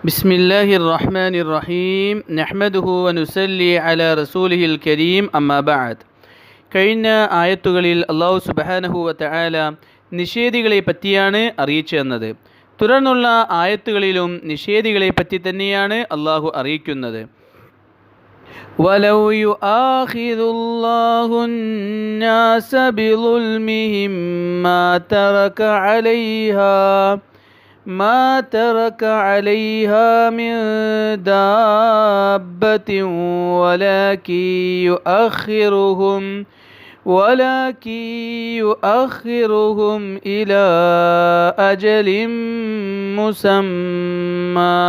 ബിസ്മില്ലാഹിർ റഹ്മാനിർ റഹീം നഹ്മദുഹു വനുസല്ലി അലാ റസൂലിഹിൽ കരീം അമ്മാ ബഅദ്. കഴിഞ്ഞ ആയത്തുകളിൽ അല്ലാഹു സുബ്ഹാനഹു വതആല നിഷേധികളെ പറ്റിയാണ് അറിയിച്ചു തന്നത്. തുടർന്നുള്ള ആയത്തുകളിലും നിഷേധികളെ പറ്റി തന്നെയാണ് അല്ലാഹു അറിയിക്കുന്നത്. വലൗ യുആഖിദുല്ലാഹു النَّاسَ بِظُلْمِهِمْ ما ترك عليها من دابة ولكن يؤخرهم إلى أجل مسمى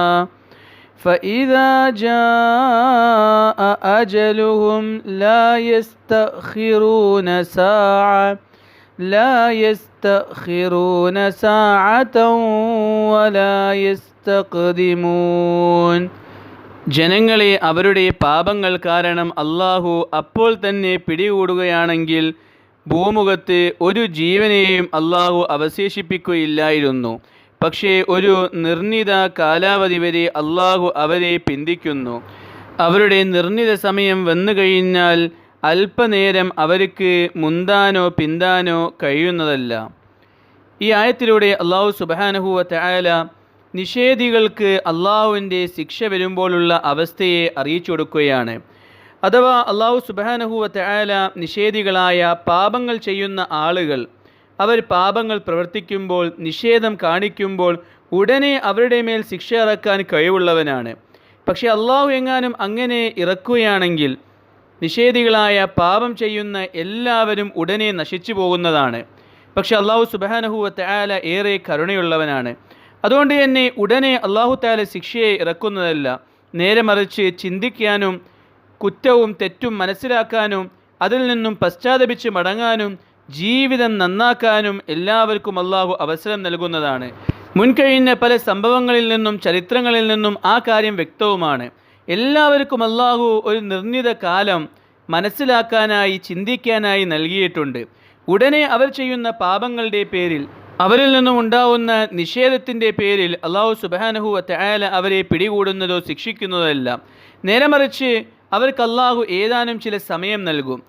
فإذا جاء أجلهم لا يستأخرون ساعة ولا يستقدمون. ജനങ്ങളെ അവരുടെ പാപങ്ങൾ കാരണം അല്ലാഹു അപ്പോൾ തന്നെ പിടികൂടുകയാണെങ്കിൽ ഭൂമുഖത്ത് ഒരു ജീവനെയും അല്ലാഹു അവശേഷിപ്പിക്കുകയില്ലായിരുന്നു. പക്ഷേ ഒരു നിർണിത കാലാവധി വരെ അല്ലാഹു അവരെ പിന്തിക്കുന്നു. അവരുടെ നിർണിത സമയം വന്നു കഴിഞ്ഞാൽ അല്പനേരം അവർക്ക് മുന്താനോ പിന്താനോ കഴിയുന്നതല്ല. ഈ ആയത്തിലൂടെ അല്ലാഹു സുബ്ഹാനഹു വതആല നിഷേധികൾക്ക് അല്ലാഹുവിൻ്റെ ശിക്ഷ വരുമ്പോഴുള്ള അവസ്ഥയെ അറിയിച്ചു കൊടുക്കുകയാണ്. അഥവാ അല്ലാഹു സുബ്ഹാനഹു വതആല നിഷേധികളായ പാപങ്ങൾ ചെയ്യുന്ന ആളുകൾ അവർ പാപങ്ങൾ പ്രവർത്തിക്കുമ്പോൾ, നിഷേധം കാണിക്കുമ്പോൾ ഉടനെ അവരുടെ മേൽ ശിക്ഷ ഇറക്കാൻ കഴിവുള്ളവനാണ്. പക്ഷേ അല്ലാഹു എങ്ങാനും അങ്ങനെ ഇറക്കുകയാണെങ്കിൽ നിഷേധികളായ പാപം ചെയ്യുന്ന എല്ലാവരും ഉടനെ നശിച്ചു പോകുന്നതാണ്. പക്ഷെ അല്ലാഹു സുബ്ഹാനഹു വതആല ഏറെ കരുണയുള്ളവനാണ്. അതുകൊണ്ട് തന്നെ ഉടനെ അല്ലാഹു തആല ശിക്ഷയെ ഇറക്കുന്നതല്ല. നേരെ മറിച്ച് ചിന്തിക്കാനും കുറ്റവും തെറ്റും മനസ്സിലാക്കാനും അതിൽ നിന്നും പശ്ചാത്തപിച്ച് മടങ്ങാനും ജീവിതം നന്നാക്കാനും എല്ലാവർക്കും അല്ലാഹു അവസരം നൽകുന്നതാണ്. മുൻകഴിഞ്ഞ പല സംഭവങ്ങളിൽ നിന്നും ചരിത്രങ്ങളിൽ നിന്നും ആ കാര്യം വ്യക്തവുമാണ്. എല്ലാവർക്കും അല്ലാഹു ഒരു നിർണിത കാലം മനസ്സിലാക്കാനായി ചിന്തിക്കാനായി നൽകിയിട്ടുണ്ട്. ഉടനെ അവർ ചെയ്യുന്ന പാപങ്ങളുടെ പേരിൽ, അവരിൽ നിന്നും ഉണ്ടാവുന്ന നിഷേധത്തിൻ്റെ പേരിൽ അല്ലാഹു സുബ്ഹാനഹു വതആല അവരെ പിടികൂടുന്നതോ ശിക്ഷിക്കുന്നതോ അല്ല. നേരെ മറിച്ച് അവർക്ക് അല്ലാഹു ഏതാനും ചില സമയം നൽകും.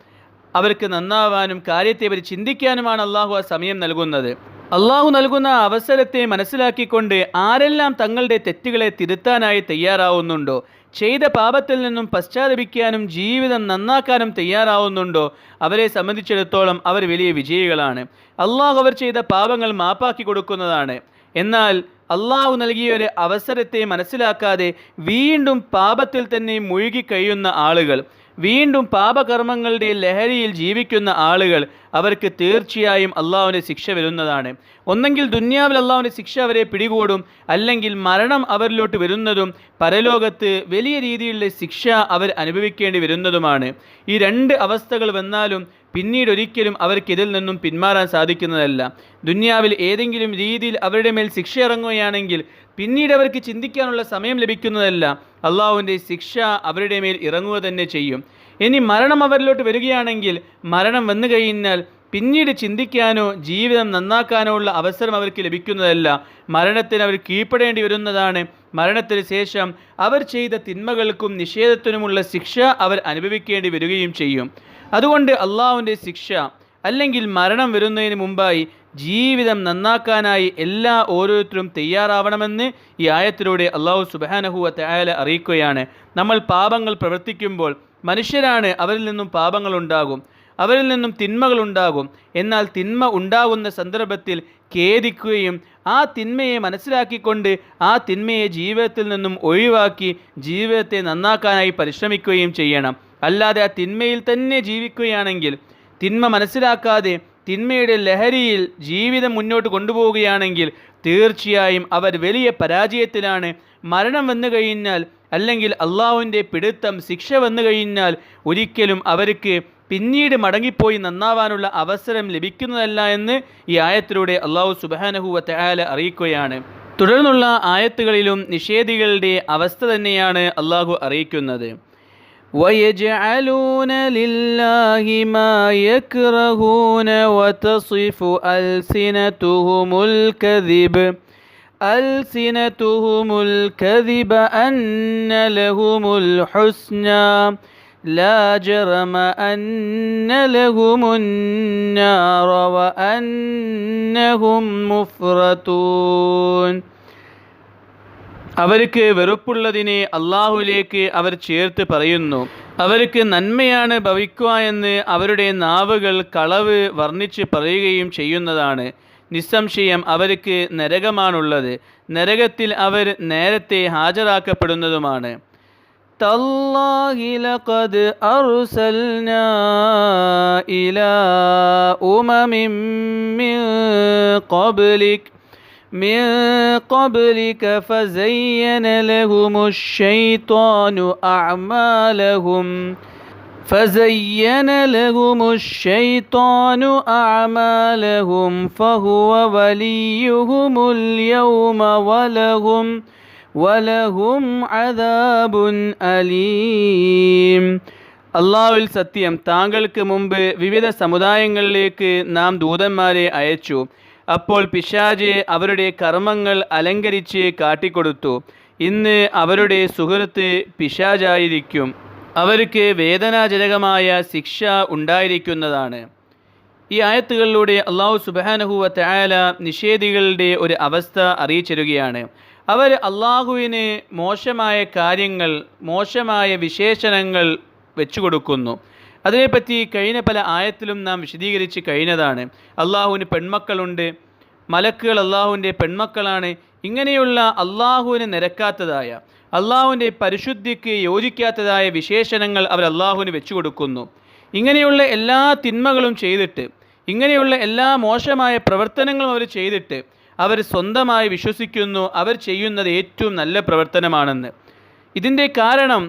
അവർക്ക് നന്നാവാനും കാര്യത്തെപ്പറ്റി ചിന്തിക്കാനുമാണ് അല്ലാഹു ആ സമയം നൽകുന്നത്. അല്ലാഹു നൽകുന്ന അവസരത്തെ മനസ്സിലാക്കിക്കൊണ്ട് ആരെല്ലാം തങ്ങളുടെ തെറ്റുകളെ തിരുത്താനായി തയ്യാറാവുന്നുണ്ടോ, ചെയ്ത പാപത്തിൽ നിന്നും പശ്ചാത്തപിക്കാനും ജീവിതം നന്നാക്കാനും തയ്യാറാവുന്നുണ്ടോ, അവരെ സംബന്ധിച്ചിടത്തോളം അവർ വലിയ വിജയികളാണ്. അല്ലാഹു അവർ ചെയ്ത പാപങ്ങൾ മാപ്പാക്കി കൊടുക്കുന്നതാണ്. എന്നാൽ അല്ലാഹു നൽകിയ ഒരു അവസരത്തെ മനസ്സിലാക്കാതെ വീണ്ടും പാപത്തിൽ തന്നെ മുഴുകിക്കഴിയുന്ന ആളുകൾ, വീണ്ടും പാപകർമ്മങ്ങളുടെ ലഹരിയിൽ ജീവിക്കുന്ന ആളുകൾ, അവർക്ക് തീർച്ചയായും അല്ലാഹുവിൻ്റെ ശിക്ഷ വരുന്നതാണ്. ഒന്നെങ്കിൽ ദുന്യാവിൽ അല്ലാഹുവിൻ്റെ ശിക്ഷ അവരെ പിടികൂടും, അല്ലെങ്കിൽ മരണം അവരിലോട്ട് വരുന്നതും പരലോകത്ത് വലിയ രീതിയിലുള്ള ശിക്ഷ അവർ അനുഭവിക്കേണ്ടി വരുന്നതുമാണ്. ഈ രണ്ട് അവസ്ഥകൾ വന്നാലും പിന്നീട് ഒരിക്കലും അവർക്ക് ഇതിൽ നിന്നും പിന്മാറാൻ സാധിക്കുന്നതല്ല. ദുന്യാവിൽ ഏതെങ്കിലും രീതിയിൽ അവരുടെ മേൽ ശിക്ഷ ഇറങ്ങുകയാണെങ്കിൽ പിന്നീട് അവർക്ക് ചിന്തിക്കാനുള്ള സമയം ലഭിക്കുന്നതല്ല. അല്ലാഹുവിൻ്റെ ശിക്ഷ അവരുടെ മേൽ ഇറങ്ങുക തന്നെ ചെയ്യും. ഇനി മരണം അവരിലോട്ട് വരികയാണെങ്കിൽ മരണം വന്നു കഴിഞ്ഞാൽ പിന്നീട് ചിന്തിക്കാനോ ജീവിതം നന്നാക്കാനോ ഉള്ള അവസരം അവർക്ക് ലഭിക്കുന്നതല്ല. മരണത്തിന് അവർ കീഴ്പ്പെടേണ്ടി വരുന്നതാണ്. മരണത്തിന് ശേഷം അവർ ചെയ്ത തിന്മകൾക്കും നിഷേധത്തിനുമുള്ള ശിക്ഷ അവർ അനുഭവിക്കേണ്ടി വരികയും ചെയ്യും. അതുകൊണ്ട് അല്ലാഹുവിൻ്റെ ശിക്ഷ അല്ലെങ്കിൽ മരണം വരുന്നതിന് മുമ്പായി ജീവിതം നന്നാക്കാനായി ഓരോരുത്തരും തയ്യാറാവണമെന്ന് ഈ ആയത്തിലൂടെ അല്ലാഹു സുബ്ഹാനഹു വതആല അറിയിക്കുകയാണ്. നമ്മൾ പാപങ്ങൾ പ്രവർത്തിക്കുമ്പോൾ മനുഷ്യരാണ്, അവരിൽ നിന്നും പാപങ്ങളുണ്ടാകും, അവരിൽ നിന്നും തിന്മകളുണ്ടാകും. എന്നാൽ തിന്മ ഉണ്ടാകുന്ന സന്ദർഭത്തിൽ ഖേദിക്കുകയും ആ തിന്മയെ മനസ്സിലാക്കിക്കൊണ്ട് ആ തിന്മയെ ജീവിതത്തിൽ നിന്നും ഒഴിവാക്കി ജീവിതത്തെ നന്നാക്കാനായി പരിശ്രമിക്കുകയും ചെയ്യണം. അല്ലാതെ ആ തിന്മയിൽ തന്നെ ജീവിക്കുകയാണെങ്കിൽ, തിന്മ മനസ്സിലാക്കാതെ തിന്മയുടെ ലഹരിയിൽ ജീവിതം മുന്നോട്ട് കൊണ്ടുപോവുകയാണെങ്കിൽ തീർച്ചയായും അവർ വലിയ പരാജയത്തിലാണ്. മരണം വന്നു കഴിഞ്ഞാൽ അല്ലെങ്കിൽ അല്ലാഹുവിൻ്റെ പിടുത്തം, ശിക്ഷ വന്നു കഴിഞ്ഞാൽ ഒരിക്കലും അവർക്ക് പിന്നീട് മടങ്ങിപ്പോയി നന്നാവാനുള്ള അവസരം ലഭിക്കുന്നതല്ല എന്ന് ഈ ആയത്തിലൂടെ അല്ലാഹു സുബ്ഹാനഹു വതആല അറിയിക്കുകയാണ്. തുടർന്നുള്ള ആയത്തുകളിലും നിഷേധികളുടെ അവസ്ഥ തന്നെയാണ് അല്ലാഹു അറിയിക്കുന്നത്. وَيَجْعَلُونَ لِلَّهِ مَا يَكْرَهُونَ وَتَصِفُ أَلْسِنَتُهُمُ الْكَذِبَ ألسنتهم الكذب أن لهم الحسنى لا جرم أن لهم النار وأنهم مفرطون. അവർക്ക് വെറുപ്പുള്ളതിനെ അള്ളാഹുവിലേക്ക് അവർ ചേർത്ത് പറയുന്നു. അവർക്ക് നന്മയാണ് ഭവിക്കുക എന്ന് അവരുടെ നാവുകൾ കളവ് വർണ്ണിച്ച് പറയുകയും ചെയ്യുന്നതാണ്. നിസ്സംശയം അവർക്ക് നരകമാണുള്ളത്. നരകത്തിൽ അവർ നേരത്തെ ഹാജരാക്കപ്പെടുന്നതുമാണ്. തല്ലാഹി ലഖദ് അർസൽനാ ഇലാ ഉമമിൻ മിൻ قبلك فزين لهم الشيطان أعمالهم فهو وليهم اليوم ولهم عذاب أليم. അള്ളാഹുവിൽ സത്യം, താങ്കൾക്ക് മുമ്പ് വിവിധ സമുദായങ്ങളിലേക്ക് നാം ദൂതന്മാരെ അയച്ചു. അപ്പോൾ പിശാച് അവരുടെ കർമ്മങ്ങൾ അലങ്കരിച്ച് കാട്ടിക്കൊടുത്തു. ഇന്ന് അവരുടെ സുഹൃത്ത് പിശാചായിരിക്കും. അവർക്ക് വേദനാജനകമായ ശിക്ഷ ഉണ്ടായിരിക്കുന്നതാണ്. ഈ ആയത്തുകളിലൂടെ അള്ളാഹു സുബ്ഹാനഹു വ തആല നിഷേധികളുടെ ഒരു അവസ്ഥ അറിയിച്ചിരുകയാണ്. അവർ അള്ളാഹുവിന് മോശമായ കാര്യങ്ങൾ, മോശമായ വിശേഷണങ്ങൾ വെച്ചുകൊടുക്കുന്നു. അതിനെപ്പറ്റി കഴിഞ്ഞ പല ആയത്തിലും നാം വിശദീകരിച്ച് കഴിഞ്ഞതാണ്. അള്ളാഹുവിന് പെൺമക്കളുണ്ട്, മലക്കുകൾ അള്ളാഹുവിൻ്റെ പെൺമക്കളാണ്. ഇങ്ങനെയുള്ള അള്ളാഹുവിന് നിരക്കാത്തതായ, അള്ളാഹുവിൻ്റെ പരിശുദ്ധിക്ക് യോജിക്കാത്തതായ വിശേഷണങ്ങൾ അവർ അള്ളാഹുവിന് വെച്ചു കൊടുക്കുന്നു. ഇങ്ങനെയുള്ള എല്ലാ തിന്മകളും ചെയ്തിട്ട്, ഇങ്ങനെയുള്ള എല്ലാ മോശമായ പ്രവർത്തനങ്ങളും അവർ ചെയ്തിട്ട് അവർ സ്വന്തമായി വിശ്വസിക്കുന്നു അവർ ചെയ്യുന്നത് ഏറ്റവും നല്ല പ്രവർത്തനമാണെന്ന്. ഇതിൻ്റെ കാരണം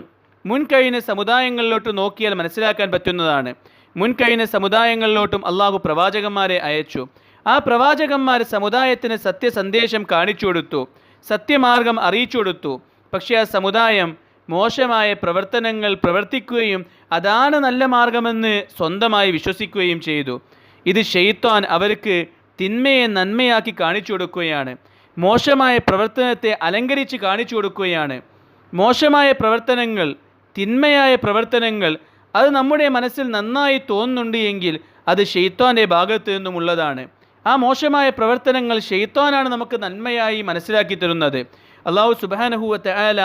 മുൻകഴിഞ്ഞ സമുദായങ്ങളിലോട്ട് നോക്കിയാൽ മനസ്സിലാക്കാൻ പറ്റുന്നതാണ്. മുൻകഴിഞ്ഞ സമുദായങ്ങളിലോട്ടും അള്ളാഹു പ്രവാചകന്മാരെ അയച്ചു. ആ പ്രവാചകന്മാർ സമുദായത്തിന് സത്യസന്ദേശം കാണിച്ചു കൊടുത്തു, സത്യമാർഗം അറിയിച്ചു കൊടുത്തു. പക്ഷേ ആ സമുദായം മോശമായ പ്രവർത്തനങ്ങൾ പ്രവർത്തിക്കുകയും അതാണ് നല്ല മാർഗമെന്ന് സ്വന്തമായി വിശ്വസിക്കുകയും ചെയ്തു. ഇത് ശൈത്താൻ അവർക്ക് തിന്മയെ നന്മയാക്കി കാണിച്ചു കൊടുക്കുകയാണ്. മോശമായ പ്രവർത്തനത്തെ അലങ്കരിച്ച് കാണിച്ചു കൊടുക്കുകയാണ്. മോശമായ പ്രവർത്തനങ്ങൾ, തിന്മയായ പ്രവർത്തനങ്ങൾ അത് നമ്മുടെ മനസ്സിൽ നന്നായി തോന്നുന്നുണ്ട് എങ്കിൽ അത് ശൈത്താൻ്റെ ഭാഗത്ത് നിന്നുമുള്ളതാണ്. ആ മോശമായ പ്രവർത്തനങ്ങൾ ശൈത്താനാണ് നമുക്ക് നന്മയായി മനസ്സിലാക്കി തരുന്നത്. അല്ലാഹു സുബ്ഹാനഹു വ തആല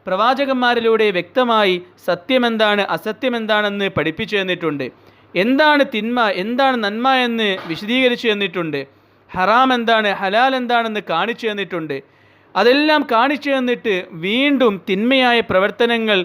പ്രവാചകന്മാരിലൂടെ വ്യക്തമായി സത്യമെന്താണ് അസത്യമെന്താണെന്ന് പഠിപ്പിച്ചു തന്നിട്ടുണ്ട്. എന്താണ് തിന്മ, എന്താണ് നന്മ എന്ന് വിശദീകരിച്ചു തന്നിട്ടുണ്ട്. ഹറാം എന്താണ്, ഹലാൽ എന്താണെന്ന് കാണിച്ചു തന്നിട്ടുണ്ട്. അതെല്ലാം കാണിച്ചു തന്നിട്ട് വീണ്ടും തിന്മയായ പ്രവർത്തനങ്ങൾ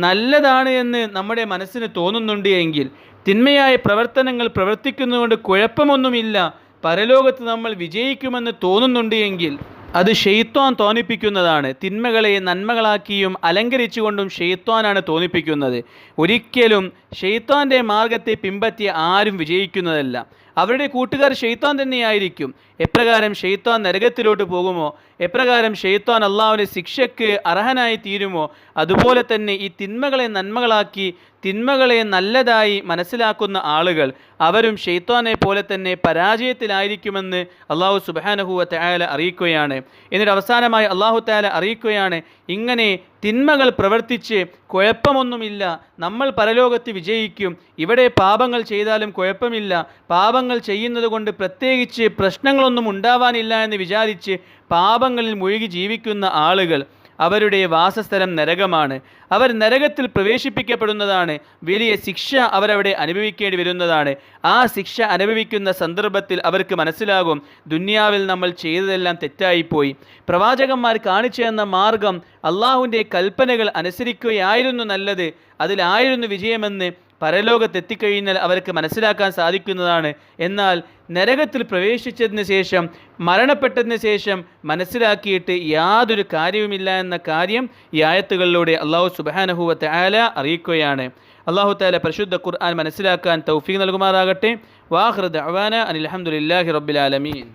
നല്ലതാണ് എന്ന് നമ്മുടെ മനസ്സിന് തോന്നുന്നുണ്ട് എങ്കിൽ, തിന്മയായ പ്രവർത്തനങ്ങൾ പ്രവർത്തിക്കുന്നതുകൊണ്ട് കുഴപ്പമൊന്നുമില്ല, പരലോകത്ത് നമ്മൾ വിജയിക്കുമെന്ന് തോന്നുന്നുണ്ട് എങ്കിൽ അത് ശൈത്താൻ തോന്നിപ്പിക്കുന്നതാണ്. തിന്മകളെ നന്മകളാക്കിയും അലങ്കരിച്ചുകൊണ്ടും ശൈത്താനാണ് തോന്നിപ്പിക്കുന്നത്. ഒരിക്കലും ശൈത്താൻ്റെ മാർഗത്തെ പിൻപറ്റി ആരും വിജയിക്കുന്നതല്ല. അവരുടെ കൂട്ടുകാർ ശൈത്താൻ തന്നെയായിരിക്കും. എപ്രകാരം ശൈത്താൻ നരകത്തിലോട്ട് പോകുമോ, എപ്രകാരം ശൈത്താൻ അള്ളാഹുവിൻ്റെ ശിക്ഷയ്ക്ക് അർഹനായി തീരുമോ, അതുപോലെ തന്നെ ഈ തിന്മകളെ നന്മകളാക്കി തിന്മകളെ നല്ലതായി മനസ്സിലാക്കുന്ന ആളുകൾ അവരും ശൈത്താനെ പോലെ തന്നെ പരാജയത്തിലായിരിക്കുമെന്ന് അള്ളാഹു സുബ്ഹാനഹു വ തആല അറിയിക്കുകയാണ്. എന്നിട്ട് അവസാനമായി അള്ളാഹു തആല അറിയിക്കുകയാണ്, ഇങ്ങനെ തിന്മകൾ പ്രവർത്തിച്ച് കുഴപ്പമൊന്നുമില്ല, നമ്മൾ പരലോകത്ത് വിജയിക്കും, ഇവിടെ പാപങ്ങൾ ചെയ്താലും കുഴപ്പമില്ല, പാപങ്ങൾ ചെയ്യുന്നത് കൊണ്ട് പ്രത്യേകിച്ച് പ്രശ്നങ്ങളൊന്നും ഉണ്ടാവാനില്ല എന്ന് വിചാരിച്ച് പാപങ്ങളിൽ മുഴുകി ജീവിക്കുന്ന ആളുകൾ അവരുടെ വാസസ്ഥലം നരകമാണ്. അവർ നരകത്തിൽ പ്രവേശിപ്പിക്കപ്പെടുന്നതാണ്. വലിയ ശിക്ഷ അവരവിടെ അനുഭവിക്കേണ്ടി വരുന്നതാണ്. ആ ശിക്ഷ അനുഭവിക്കുന്ന സന്ദർഭത്തിൽ അവർക്ക് മനസ്സിലാകും, ദുനിയാവിൽ നമ്മൾ ചെയ്തതെല്ലാം തെറ്റായിപ്പോയി. പ്രവാചകന്മാർ കാണിച്ചു തന്ന മാർഗം, അള്ളാഹുവിൻ്റെ കൽപ്പനകൾ അനുസരിക്കുകയായിരുന്നു നല്ലത്, അതിലായിരുന്നു വിജയമെന്ന് പരലോകത്തെത്തിക്കഴിഞ്ഞാൽ അവർക്ക് മനസ്സിലാക്കാൻ സാധിക്കുന്നതാണ്. എന്നാൽ നരകത്തിൽ പ്രവേശിച്ചതിന് ശേഷം, മരണപ്പെട്ടതിന് ശേഷം മനസ്സിലാക്കിയിട്ട് യാതൊരു കാര്യവുമില്ല എന്ന കാര്യം ഈ ആയത്തുകളിലൂടെ അല്ലാഹു സുബ്ഹാനഹു വ തആല അറിയിക്കുകയാണ്. അല്ലാഹു തആല പരിശുദ്ധ ഖുർആൻ മനസ്സിലാക്കാൻ തൗഫീഖ് നൽകുമാറാകട്ടെ. വാഖിറു ദഅവാന അനിൽ ഹംദുലില്ലാഹി റബ്ബിൽ ആലമീൻ.